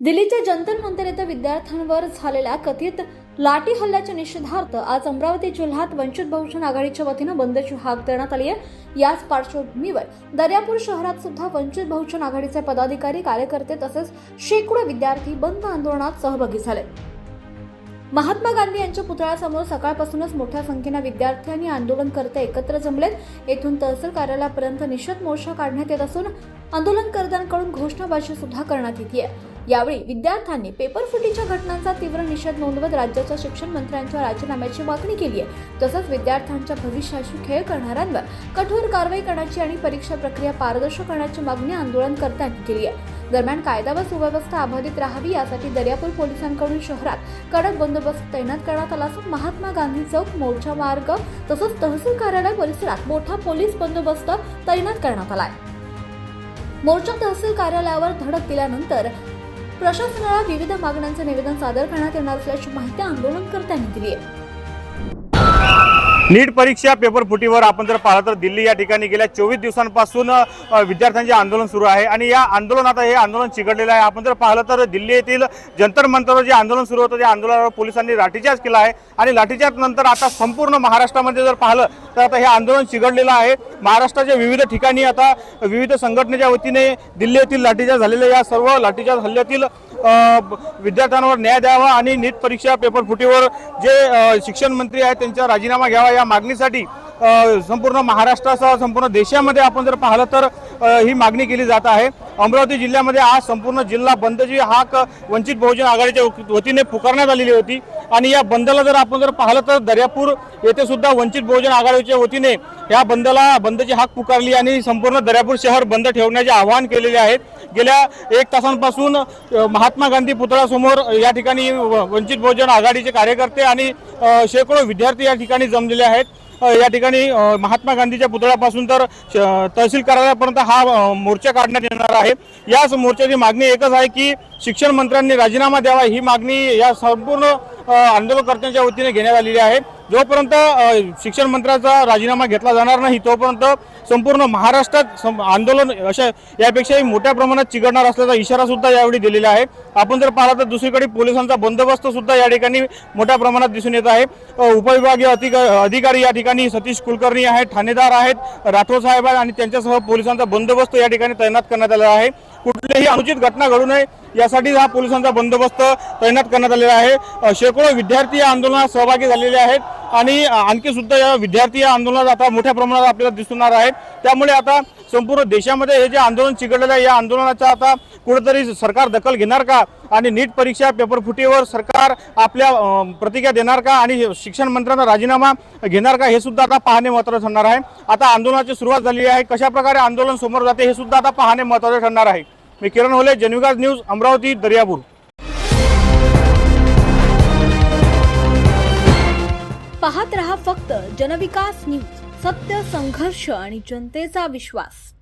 दिल्लीच्या जंतर मंतर येथे विद्यार्थ्यांवर झालेल्या कथित लाठी हल्ल्याच्या निषेधार्थ आज अमरावती जिल्ह्यात वंचित बहुजन आघाडीच्या वतीने बंदची हाक देण्यात आली आहे। याच पार्श्वभूमीवर दर्यापूर शहरात सुद्धा वंचित बहुजन आघाडीचे पदाधिकारी, कार्यकर्ते तसेच शेकडो विद्यार्थी बंद आंदोलनात सहभागी झाले। महात्मा गांधी यांच्या पुतळ्यासमोर सकाळपासूनच मोठ्या संख्येने विद्यार्थी आणि आंदोलनकर्ते एकत्र जमलेत। येथून तहसील कार्यालयापर्यंत निषेध मोर्चा काढण्यात येत असून आंदोलनकर्त्यांकडून घोषणाबाजी सुद्धा करण्यात येते। यावेळी विद्यार्थ्यांनी पेपरफुटीच्या घटनांचा तीव्र निषेध नोंदवत राज्याच्या शिक्षण मंत्र्यांच्या राजीनाम्याची मागणी केली आहे। तसंच विद्यार्थ्यांच्या भविष्याशी खेळ करणाऱ्यांवर कठोर कारवाई करण्याची आणि परीक्षा प्रक्रिया पारदर्शक करण्याची मागणी आंदोलनकर्त्यांनी केली आहे। दरम्यान कायदा व सुव्यवस्था अबाधित राहावी यासाठी दर्यापूर पोलिसांकडून शहरात कडक बंदोबस्त तैनात करण्यात आला असून महात्मा गांधी चौक, मोर्चा मार्ग तसंच तहसील कार्यालय परिसरात मोठा पोलीस बंदोबस्त तैनात करण्यात आलाय। मोर्चा तहसील कार्यालयावर धडक दिल्यानंतर प्रशासनाला विविध मागण्यांचे निवेदन सादर करण्यात येणार असल्याची माहिती आंदोलनकर्त्यांनी दिली आहे। नीट परीक्षा पेपर फुटीवर आपण जर पाहिलं तर दिल्ली या ठिकाणी गेल्या 24 दिवसांपासून विद्यार्थ्यांचे आंदोलन सुरू आहे आणि या आंदोलनात हे आंदोलन चिघळलेलं आहे। आपण जर पाहिलं तर दिल्ली येथील जंतर मंतरवर जे आंदोलन सुरू होतं त्या आंदोलनावर पोलिसांनी लाठीचार्ज केला आहे आणि लाठीचार्ज नंतर आता संपूर्ण महाराष्ट्रामध्ये जर पाहिलं तर आता हे आंदोलन चिघळलेलं आहे। महाराष्ट्राच्या विविध ठिकाणी आता विविध संघटनेच्या वतीने दिल्ली येथील लाठीचार्ज झालेल्या या सर्व लाठीचार्ज हल्ल्यातील विद्यार्थ्यांवर न्याय द्यावा आणि नीट परीक्षा पेपर फुटीवर जे शिक्षण मंत्री आहेत त्यांचा राजीनामा घ्यावा या मागणीसाठी संपूर्ण महाराष्ट्रासह संपूर्ण देशामध्ये आपण जर पाहिलं तर ही मागणी केली जात आहे। अमरावती जिल्ह्यामध्ये आज संपूर्ण जिल्हा बंदची हाक वंचित बहुजन आघाडीच्या वतीने पुकारण्यात आलेली होती आणि या बंदला जर आपण जर पाहिलं तर दर्यापूर येथे सुद्धा वंचित बहुजन आघाडीच्या वतीने या बंदची हाक पुकारली आणि संपूर्ण दर्यापूर शहर बंद ठेवण्याचे आवाहन केलेले आहे। गेल्या 1 तासांपासून महात्मा गांधी पुतळ्यासमोर या ठिकाणी वंचित बहुजन आघाडीचे कार्यकर्ते आणि शेकडो विद्यार्थी या ठिकाणी जमलेले आहेत। या ठिकाणी महात्मा गांधीच्या पुतळ्यापासून तर तहसील कार्यालयापर्यंत हा मोर्चा काढण्यात येणार आहे। याच मोर्चाची मागणी एकच आहे की शिक्षण मंत्र्यांनी राजीनामा द्यावा ही मागणी या संपूर्ण आंदोलनकर्त्यांच्या वतीने घेण्यात आलेली आहे। जोपर्यंत शिक्षण मंत्र्यांचा राजीनामा घेतला जाणार नाही तोपर्यंत संपूर्ण महाराष्ट्रात आंदोलन अशा यापेक्षाही मोठ्या प्रमाणात चिघळणार असल्याचा इशारा सुद्धा यावेळी दिलेला आहे। आपण जर पाहिलं तर दुसरीकडे पोलिसांचा बंदोबस्त सुद्धा या ठिकाणी मोठ्या प्रमाणात दिसून येत आहे। उपविभागीय अधिकारी या ठिकाणी सतीश कुलकर्णी आहेत, ठाणेदार आहेत, राठोड साहेब आहेत आणि त्यांच्यासह पोलिसांचा बंदोबस्त या ठिकाणी तैनात करण्यात आलेला आहे। कुठलीही अनुचित घटना घडू नये यासाठी हा पोलिसांचा बंदोबस्त तैनात करण्यात आलेला आहे। शेकडो विद्यार्थी या आंदोलनात सहभागी झालेले आहेत आणि आणखी सुद्धा या विद्यार्थी या आंदोलनात आता मोठ्या प्रमाणात आपल्याला दिसून येणार आहेत। त्यामुळे आता संपूर्ण देशामध्ये हे जे आंदोलन चिघळलेलं आहे या आंदोलनाचा आता कुठेतरी सरकार दखल घेणार का आणि नीट परीक्षा पेपर फुटीवर सरकार आपल्या प्रतिक्रिया देणार का आणि शिक्षण मंत्र्यांचा राजीनामा घेणार का हे सुद्धा आता पाहणे महत्त्वाचे ठरणार आहे। आता आंदोलनाची सुरुवात झाली आहे, कशा प्रकारे आंदोलन समोर जाते हे सुद्धा आता पाहणे महत्त्वाचे ठरणार आहे। मी किरण होले, जनविकास न्यूज, अमरावती, दर्यापूर। पाहत रहा फक्त जनविकास न्यूज, सत्य, संघर्ष आणि जनतेचा विश्वास।